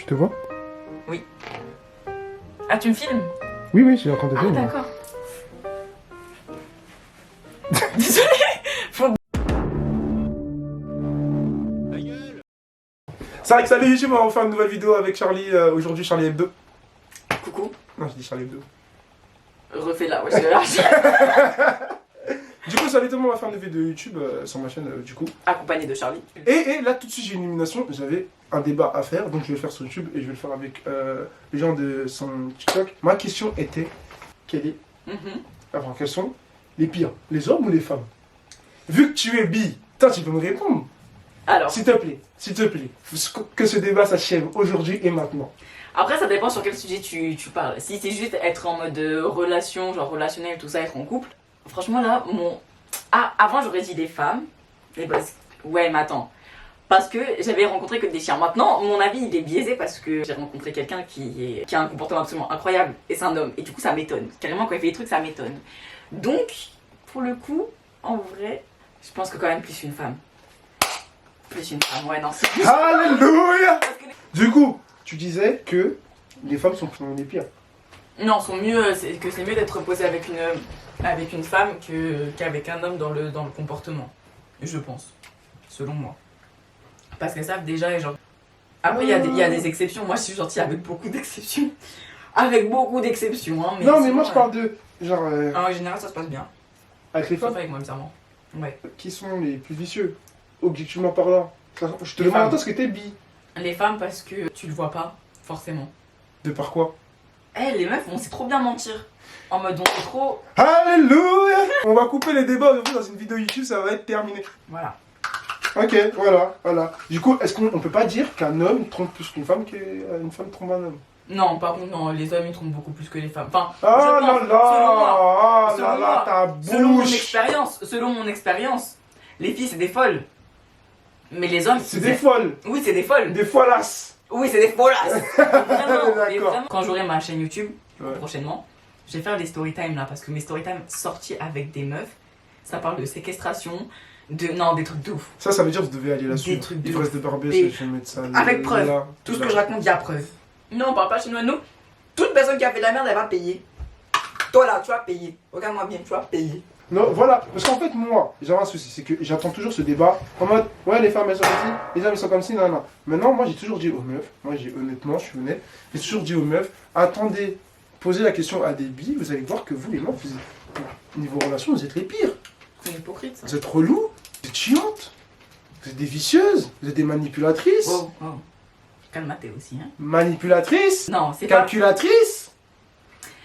te vois? Oui. Ah, tu me filmes? Oui, oui, je suis en train de te filmer. Ah, d'accord. Désolé. Salut YouTube, on va faire une nouvelle vidéo avec Charlie. Aujourd'hui, Charlie Hebdo. Coucou. Non, je dis Charlie Hebdo. Refais-la, ouais, je te lâche. Du coup, salut tout le monde, on va faire une vidéo YouTube sur ma chaîne, du coup. Accompagné de Charlie. Et là, tout de suite, j'ai une élimination. J'avais un débat à faire, donc je vais le faire sur YouTube et je vais le faire avec les gens de son TikTok. Ma question était, quelles sont les pires, les hommes ou les femmes? Vu que tu es bi, toi, tu peux me répondre. Alors, S'il te plaît, que ce débat s'achève aujourd'hui et maintenant. après, ça dépend sur quel sujet tu parles. Si c'est juste être en mode relation, genre relationnel, tout ça, être en couple. Franchement, là, avant, j'aurais dit des femmes. Ouais, mais attends. Parce que j'avais rencontré que des chiens. Maintenant, mon avis, il est biaisé parce que j'ai rencontré quelqu'un qui a un comportement absolument incroyable. Et c'est un homme. Et du coup, ça m'étonne. Carrément, quand il fait des trucs, ça m'étonne. Donc, pour le coup, en vrai, je pense que quand même plus une femme. Plus une femme, ouais, non, c'est plus. Alléluia. Du coup, tu disais que les femmes sont les pires. Non, c'est mieux d'être posé avec une femme qu'avec un homme dans le comportement. Je pense. Selon moi. Parce qu'elles savent déjà, et genre. Après, il y a des exceptions. Moi, je suis gentille avec beaucoup d'exceptions. Avec beaucoup d'exceptions, hein. Non, mais moi, je parle de. Genre. En général, ça se passe bien. Avec les Sauf femmes avec moi, bizarrement. Ouais. qui sont les plus vicieux, objectivement parlant. Je te Les demande à femmes. toi ce que t'es bi. Les femmes, parce que tu le vois pas, forcément. De par quoi? Les meufs, on sait trop bien mentir. En mode, on sait trop. Alléluia. On va couper les débats aujourd'hui dans une vidéo YouTube, ça va être terminé. Voilà. Ok, voilà. Du coup, est-ce qu'on peut pas dire qu'un homme trompe plus qu'une femme qu'une femme trompe un homme? Non, par contre, non, les hommes ils trompent beaucoup plus que les femmes. Enfin, Ah je là pense, là, selon moi, là, ta selon mon expérience, les filles c'est des folles. Mais les hommes, c'est des folles. Oui, c'est des folles. Des follasses. Oui, c'est des follasses. Vraiment, mais D'accord. vraiment. Quand j'aurai ma chaîne YouTube, Ouais. prochainement, je vais faire des storytime là, parce que mes storytime sortis avec des meufs, ça parle de séquestration, des trucs de ouf. Ça veut dire que vous devez aller là-dessus. Des trucs de Ivresse ouf. de Barbès, Et je vais mettre ça avec là, preuve. là, Tout ce là. que je raconte, il y a preuve. Non, on parle pas chez nous. Nous, toute personne qui a fait de la merde, elle va payer. Toi là, tu vas payer. Regarde-moi bien, tu vas payer. Non, voilà, parce qu'en fait, moi, j'avais un souci, c'est que j'attends toujours ce débat en mode, ouais, les femmes elles sont comme ci, les hommes ils sont comme ci, non. Maintenant, moi j'ai toujours dit aux meufs, honnêtement, je suis honnête, j'ai toujours dit aux meufs, attendez, posez la question à des billes, vous allez voir que vous, les meufs, niveau relation, vous êtes les pires. C'est une hypocrite ça. Vous êtes relous, vous êtes chiantes, vous êtes des vicieuses, vous êtes des manipulatrices. Oh. Calme-toi aussi, hein. Manipulatrices, Non, c'est pas. calculatrices.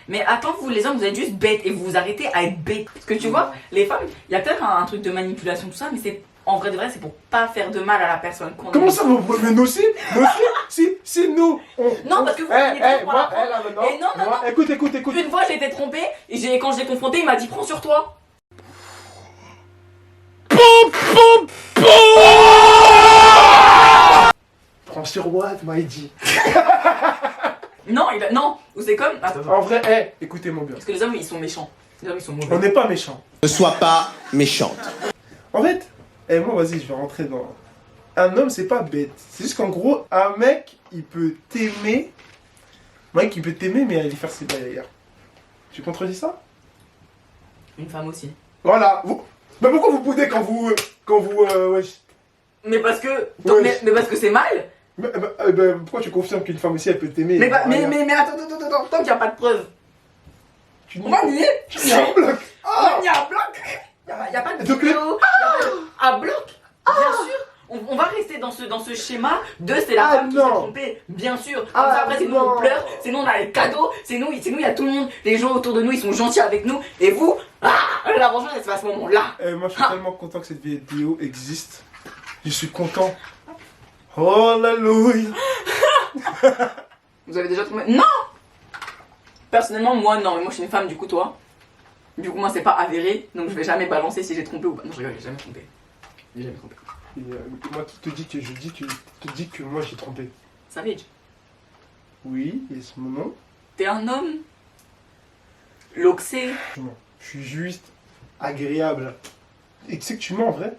Mais attends, vous les hommes, vous êtes juste bêtes et vous vous arrêtez à être bêtes. Parce que tu vois, les femmes, il y a peut-être un truc de manipulation, tout ça, mais c'est en vrai de vrai, c'est pour pas faire de mal à la personne. Comment ça, mais nous aussi, si nous, Non, parce que vous moi, là, maintenant, Et non, moi, écoute. Une fois, j'ai été trompée, et quand je l'ai confronté, il m'a dit prends sur toi. Prends sur what, m'a dit. Non, ou c'est comme. Attends. En vrai, écoutez-moi bien. Parce que les hommes, ils sont méchants. Les hommes, ils sont On mauvais. n'est pas méchants. Ne sois pas méchante. En fait, moi, vas-y, je vais rentrer dans. Un homme, c'est pas bête. C'est juste qu'en gros, un mec, il peut t'aimer. Un mec, il peut t'aimer, mais aller faire ses bails ailleurs. Tu contredis ça? Une femme aussi. Voilà. Mais pourquoi vous boudez quand vous. Wesh. Mais parce que. Ouais. Mais parce que c'est mal. Pourquoi tu confirmes qu'une femme aussi, elle peut t'aimer? Mais attends, tant qu'il n'y a pas de preuve. Tu On va nier. Tu es en bloc. Il y a un bloc. Il y a pas de Donc, vidéo. Un bloc. Bien sûr. On va rester dans ce schéma de c'est la femme qui s'est non. trompée, bien sûr. Comme ça, après, c'est nous on pleure, c'est nous on a les cadeaux, c'est nous, il y a tout le monde, les gens autour de nous, ils sont gentils avec nous, et vous, la vengeance, elle se fait à ce moment-là. Moi, je suis tellement content que cette vidéo existe. Je suis content. Oh, alléluia. Vous avez déjà trompé? Non. Personnellement, moi, non, mais moi, je suis une femme, du coup, toi. Du coup, moi, c'est pas avéré, donc je vais jamais balancer si j'ai trompé ou pas. Non, je rigole, j'ai jamais trompé. J'ai jamais trompé. Et moi qui te dis que te dis que moi j'ai trompé. Savage. Oui, et ce moment. T'es un homme loxé. Je suis juste agréable. Et tu sais que tu mens en vrai.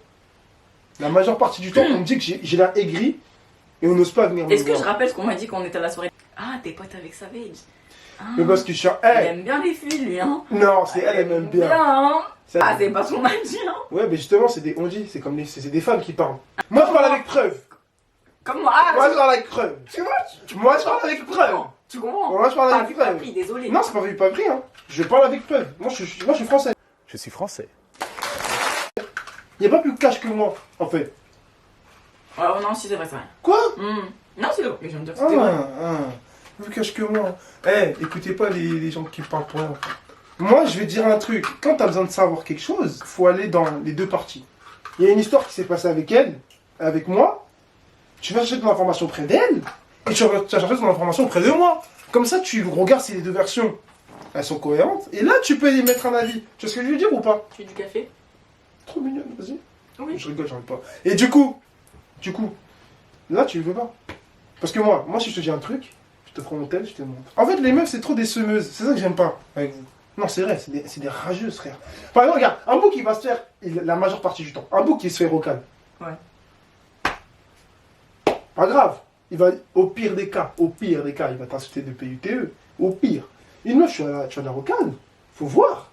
La majeure partie du temps, on me dit que j'ai l'air aigri. et on n'ose pas venir me Est-ce que voir. je rappelle ce qu'on m'a dit quand on était à la soirée? Ah, t'es pote avec Savage. Ah, Mais parce que je suis un... il Hey, aime bien les filles, lui, hein. non, c'est elle m'aime bien. hein. Ça, Ah, c'est pas ce qu'on m'a dit, hein. Ouais, mais justement, c'est des... On dit, c'est comme c'est des femmes qui parlent. Moi, je parle avec preuve. Comme moi. Ah, Moi, je parle avec preuve. tu vois, Moi, je parle avec preuve. tu comprends? Moi, je parle Pas avec vu, pas preuve. pris, désolé. Non, c'est pas vu, pas pris, hein. Je parle avec preuve. Moi, je suis français. Je suis français. Il n'y a pas plus cash que moi, en fait. Alors, non, si c'est vrai, c'est vrai. Quoi? Non, c'est vrai. Mais je viens de dire que Ah, c'était vrai. plus cash que moi. Eh, écoutez pas les gens qui parlent pour rien. Moi, je vais te dire un truc. Quand t'as besoin de savoir quelque chose, faut aller dans les deux parties. Il y a une histoire qui s'est passée avec elle, avec moi. Tu vas chercher ton information auprès d'elle, et tu vas chercher ton information auprès de moi. Comme ça, tu regardes si les deux versions, elles sont cohérentes, et là, tu peux y mettre un avis. Tu vois ce que je veux dire ou pas? Tu veux du café? Trop mignonne, vas-y. Oui. Je rigole, j'en ai pas. Et du coup, là, tu le veux pas. Parce que moi, si je te dis un truc, je te prends mon tel, je te montre. En fait, les meufs, c'est trop des semeuses. C'est ça que j'aime pas avec vous. Non, c'est vrai, c'est des rageuses, frère. Par exemple, regarde, un bouc, il va se faire la majeure partie du temps. Un bouc qui se fait rocal. Ouais. Pas grave. Il va, au pire des cas, il va t'insulter de PUTE. Au pire. Une meuf, tu as la rocal. Faut voir.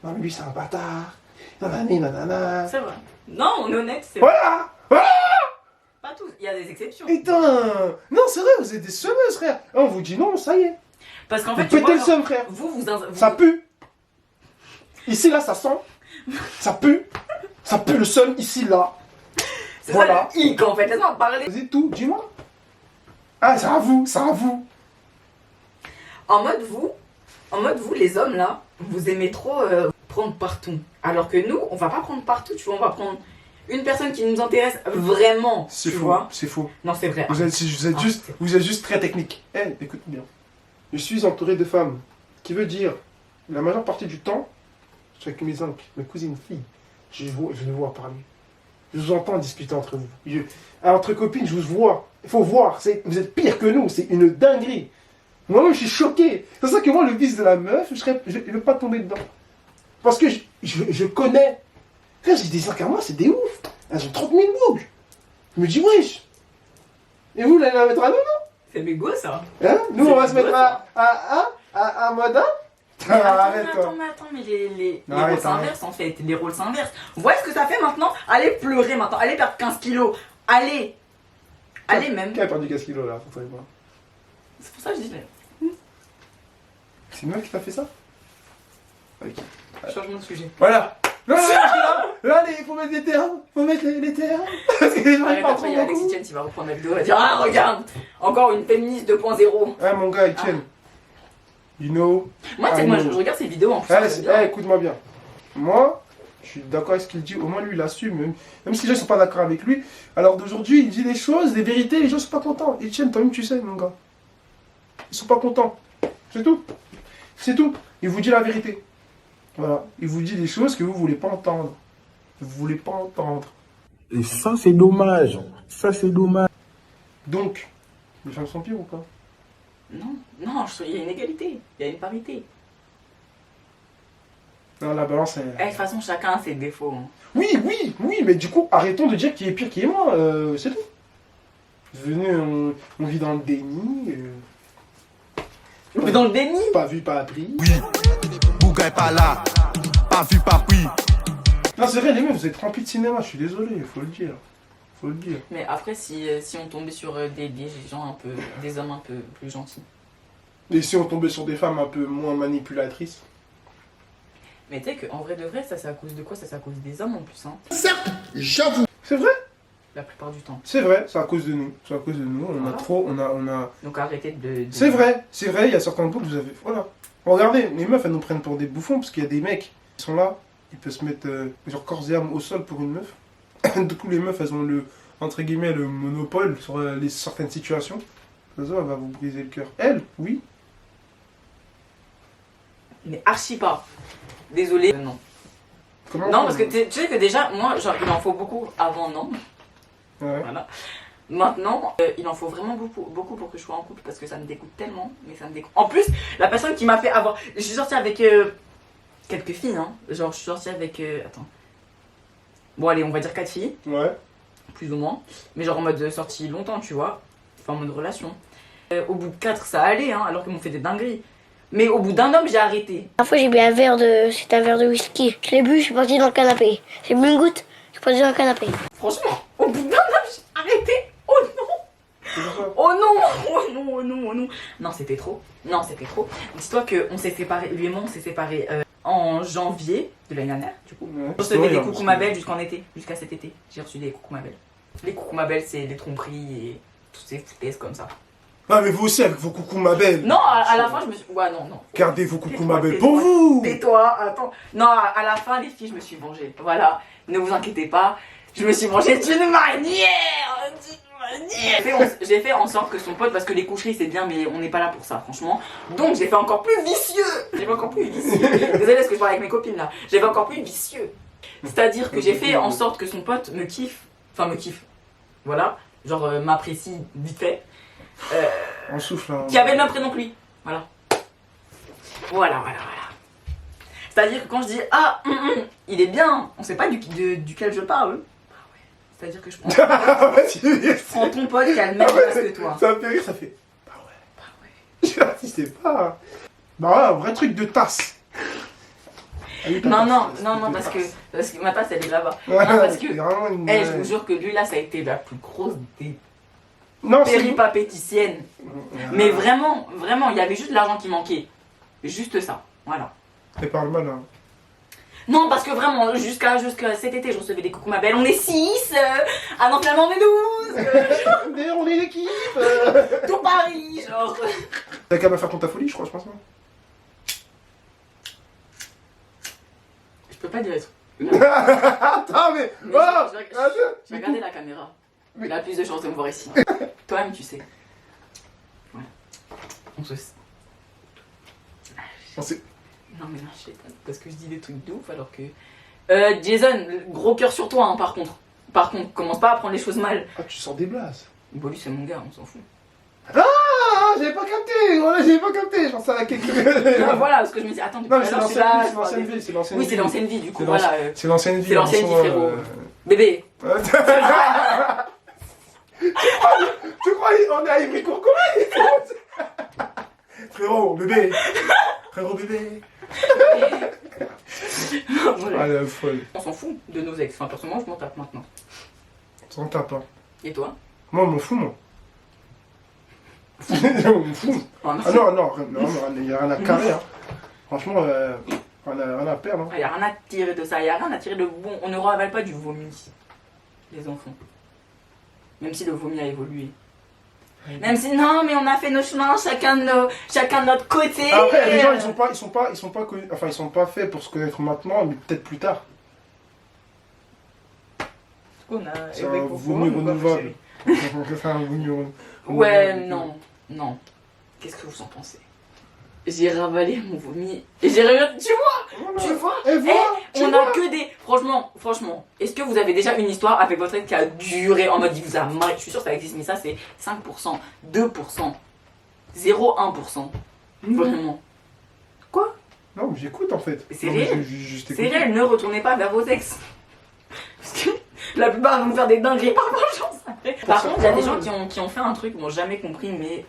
Non, mais lui, c'est un bâtard. Nanani, nanana. C'est vrai. Non, on est honnête, c'est vrai. Voilà! Voilà! Pas tous, il y a des exceptions. Putain! Non, c'est vrai, vous êtes des semeuses, frère. On vous dit non, ça y est. Parce qu'en Vous fait, tu pétez vois, le seum, frère. vous Ça pue. Ici, là, ça sent. Ça pue. Ça pue le seum, ici, là. c'est voilà. ça le hic, en fait. Laisse-moi parler. Vas-y, tout, dis-moi. Ah, c'est à vous, c'est à vous. En mode, vous, les hommes, là, vous aimez trop prendre partout. Alors que nous, on va pas prendre partout, tu vois. On va prendre une personne qui nous intéresse vraiment, C'est tu faux, vois. c'est faux. Non, c'est vrai. Vous êtes juste très technique. Eh, écoute bien. Je suis entouré de femmes. Qui veut dire, la majeure partie du temps, je suis avec mes oncles, mes cousines filles. Je les vois parler. Je vous entends discuter entre vous. Entre copines, je vous vois. Il faut voir. Vous êtes pire que nous. C'est une dinguerie. Moi-même, je suis choqué. C'est pour ça que moi, le vice de la meuf, je ne vais pas tomber dedans. Parce que je connais. Frère, j'ai des oncles à moi, c'est des ouf. Elles ont 30 000 bougs. Je me dis, wesh. Et vous, là, la mettre à nous, non? C'est mégo, ça. Hein? Nous, C'est on va se rigolo, mettre à mode 1? Mais Arrête, toi. attends, mais les Arrête, rôles s'inversent, en fait. Les rôles s'inversent. Vous voyez ce que ça fait maintenant? Allez pleurer maintenant. Allez perdre 15 kilos. Allez même. Qui a perdu 15 kilos, là, pour toi et moi? C'est pour ça que je dis. C'est une meuf qui t'a fait ça? Ok. Changement de sujet. Voilà. Non, là, il faut mettre les terrains. Faut mettre les terrains. Parce que les gens, ils Arrête, partent après, il y trop a d'un Alexis coup. Chen qui va reprendre la vidéo et va dire ah, regarde, encore une féministe 2.0. Ah, mon gars, Etienne. You know. Moi, tu sais que moi, je regarde ses vidéos en plus. Eh, c'est bien. écoute-moi bien. Moi, je suis d'accord avec ce qu'il dit. Au moins, lui, il assume. Même si les gens ne sont pas d'accord avec lui. Alors d'aujourd'hui, il dit des choses, des vérités, les gens ne sont pas contents. Etienne, toi-même, tu sais, mon gars. Ils sont pas contents. C'est tout. C'est tout. Il vous dit la vérité. Voilà. Il vous dit des choses que vous voulez pas entendre. Vous voulez pas entendre. Et ça, c'est dommage. Ça, c'est dommage. Donc, les femmes sont pires ou pas? Non, il y a une égalité, il y a une parité. Non, la balance, elle... Eh, de toute façon, chacun a ses défauts. hein. Oui, mais du coup, arrêtons de dire qui est pire, qui est moins. C'est tout. Venez, on vit dans le déni. Mais dans le déni. Pas vu, pas appris. Bouga est pas là, pas vu, pas pris. Non, c'est vrai, les mecs, vous êtes remplis de cinéma, je suis désolé, faut le dire. Faut le dire. Mais après, si on tombait sur des gens un peu, des hommes un peu plus gentils. Et si on tombait sur des femmes un peu moins manipulatrices? Mais tu sais qu'en vrai de vrai, ça c'est à cause de quoi? Ça c'est à cause des hommes en plus, hein. Certes, j'avoue. C'est vrai? La plupart du temps. C'est vrai, c'est à cause de nous. C'est à cause de nous, on a Voilà. trop, on a... Donc arrêtez de... C'est vrai, il y a certains bouts que vous avez... Voilà. Regardez, les meufs, elles nous prennent pour des bouffons, parce qu'il y a des mecs qui sont là, ils peuvent se mettre genre corps et âme au sol pour une meuf. Du coup, les meufs, elles ont le, entre guillemets, le monopole sur certaines situations. Ça, elle va vous briser le cœur. Elle, oui. Mais archi pas. Désolé. Non. Comment Non, parce que tu sais que déjà, moi, genre, il en faut beaucoup avant, non. Ouais. Voilà. Maintenant, il en faut vraiment beaucoup pour que je sois en couple parce que ça me dégoûte tellement, mais ça me dégoûte. En plus, la personne qui m'a fait avoir... Je suis sortie avec quelques filles, hein. Genre, je suis sortie avec... Attends. Bon, allez, on va dire 4 filles. Ouais. plus ou moins. Mais genre en mode sortie longtemps, tu vois. Enfin, en mode relation. Au bout de 4, ça allait, hein, alors qu'ils m'ont fait des dingueries. Mais au bout d'un homme, j'ai arrêté. La fois, j'ai bu un verre de... C'était un verre de whisky. Je l'ai bu, je suis parti dans le canapé. J'ai bu une goutte, je suis parti dans le canapé. Franchement, au bout d'un homme, j'ai arrêté. Oh non. Oh non. Oh non, oh non, oh non. Non, c'était trop. Non, c'était trop. Dis-toi qu'on s'est séparés, lui et moi, on s'est séparés en janvier de l'année dernière, du coup. Ouais, Je recevais des ouais, coucou ma belle jusqu'en été, jusqu'à cet été. J'ai reçu des coucou ma belle. Les coucou ma belle, c'est les tromperies et toutes ces foutaises comme ça. Ah, mais vous aussi avec vos coucous ma belle. Non, à la fin, je me suis. Ouais, non, non. Gardez vos coucous Tais-toi, ma belle tais-toi, pour vous. Tais-toi, attends. Non, à la fin, les filles, je me suis vengée. Voilà, ne vous inquiétez pas. Je me suis vengée d'une manière. J'ai fait en sorte que son pote, parce que les coucheries c'est bien, mais on n'est pas là pour ça, franchement. Donc j'ai fait encore plus vicieux. J'ai fait encore plus vicieux. Désolée, parce que je parle avec mes copines là. J'ai fait encore plus vicieux. C'est-à-dire que j'ai fait en sorte que son pote me kiffe. Enfin, me kiffe. Voilà. Genre m'apprécie vite fait. On souffle. Hein. Qui avait le même prénom que lui. Voilà. Voilà. C'est-à-dire que quand je dis ah, il est bien, on sait pas duquel je parle. Ah ouais. C'est-à-dire que je prends, je prends ton pote qui a le même âge que toi. Ça me fait rire, ça fait. Bah ouais. Je sais pas. Bah ouais, un vrai truc de tasse. Ah oui, ta Non, tasse, non, de parce que tasse. ma tasse elle est là-bas. Ouais, Non, parce que c'est vraiment une. je vous jure que lui là ça a été la plus grosse des Non, c'est. péripapéticiennes. Mais vraiment, vraiment, il y avait juste l'argent qui manquait. Juste ça, voilà. Elle parle mal, hein. Non, parce que vraiment, jusqu'à cet été, je recevais des coucou ma belle. On est 6, ah non, finalement on est 12, D'ailleurs, on est l'équipe. tout Paris, genre. T'as qu'à me faire ton ta folie, je crois, je pense. Je peux pas dire les trucs. Attends, mais. Mais Oh, je vais attends. regarder la caméra. Il a plus de chances de me voir ici. Toi-même, tu sais. Voilà. On se. On sait. Non, mais non, je sais pas. Parce que je dis des trucs de ouf alors que. Jason, gros cœur sur toi, hein, par contre. Par contre, commence pas à prendre les choses mal. Ah, tu sors des blases. Bon, lui, c'est mon gars, on s'en fout. Ah, j'avais pas capté. Voilà, j'avais pas capté. J'en sais à quelqu'un. Non, voilà, parce que je me dis, attends, Non, mais c'est tout à l'heure, je suis l'ancienne là, vie, c'est l'ancienne Oui, vie. c'est l'ancienne vie, du coup, C'est voilà. C'est l'ancienne vie. C'est l'ancienne vie, en soi, frérot. Bébé. Tu crois on est à Ivry-Courcouronnes? Frérot, bébé. Frérot, bébé. Ah, elle est folle. On s'en fout de nos ex. Enfin, personnellement, je m'en tape maintenant. On tape, hein. Et toi? Moi, on m'en fout, moi. On m'en fout. Oh, non. Ah non, non, il n'y a rien à carrer, hein. Franchement, rien à perdre. Hein. Il n'y a rien à tirer de ça, il n'y a rien à tirer de bon. On ne ravale pas du vomi, les enfants. Même si le vomi a évolué. Même si, non, mais on a fait nos chemins, chacun de notre côté. Après, les gens, ils sont pas connus, enfin, ils sont pas faits pour se connaître maintenant, mais peut-être plus tard. On a C'est un vomi renouvelable. C'est un vomi renouvelable. Ouais, non, non. Qu'est-ce que vous en pensez? J'ai ravalé mon vomi et j'ai regardé. Tu vois? Voilà. Tu vois? Et voilà, tu On vois. a que des. Franchement, est-ce que vous avez déjà une histoire avec votre ex qui a duré en mode il vous a mal? Je suis sûre que ça existe, mais ça c'est 5%, 2%, 0,1%. Vraiment. Quoi? Non, mais j'écoute en fait. C'est Non, mais réel. juste C'est écouter. réel, ne retournez pas vers vos ex. Parce que la plupart vont faire des dingueries par vengeance après. Par contre, il y a des gens qui ont fait un truc, bon, jamais compris, mais.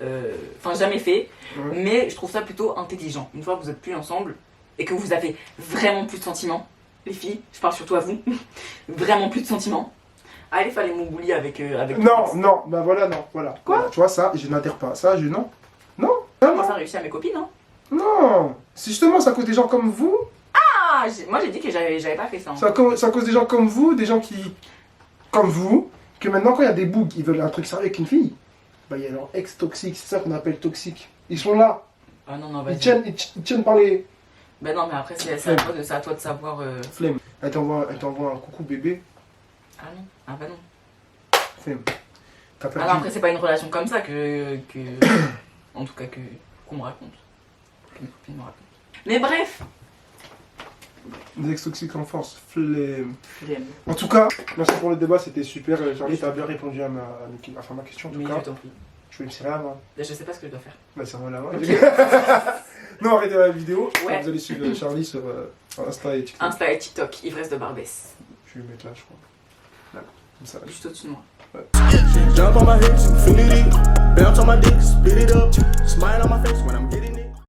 Enfin, jamais fait. Ouais. Mais je trouve ça plutôt intelligent. Une fois que vous êtes plus ensemble et que vous avez vraiment plus de sentiments, les filles, je parle surtout à vous, vraiment plus de sentiments, allez faire les mougoulis avec. Non, non, bah voilà, non, voilà. Quoi? Voilà, tu vois, ça, je n'adhère pas. Ça, je. Non. Non. Comment ça réussit à mes copines, hein? Non. C'est justement, c'est à cause des gens comme vous. Ah, moi j'ai dit que j'avais pas fait ça. Hein. C'est à cause des gens comme vous, des gens qui. Comme vous, que maintenant, quand il y a des bougs, ils veulent un truc sérieux avec une fille, bah il y a leur ex toxique, c'est ça qu'on appelle toxique. Ils sont là. Ah non, non, Ils vas-y. tiennent par les. Ben non, mais après, c'est à toi de savoir. Flemme. Elle t'envoie un coucou bébé. Ah non, ah bah non. Flemme. T'as Ah perdu. non, après, c'est pas une relation comme ça en tout cas, qu'on me raconte. Que mes copines me racontent. Mais bref, Des ex toxiques en force. Flemme. flemme. En tout cas, merci pour le débat, c'était super. Charlie, t'as bien répondu à ma question. En tout Mais cas, je t'en prie. je vais me serrer avant. Je sais pas ce que je dois faire. Bah, serre-moi la main. Ok. Non, arrêtez la vidéo. Ouais. Vous allez suivre Charlie sur Insta et TikTok. Insta et TikTok, ivresse de Barbès. Je vais mettre là, je crois. Là. comme ça. Juste au-dessus de moi. Jump on my hips, infinity. Bounce on my dick, spit it up. Smile on my face when I'm getting it.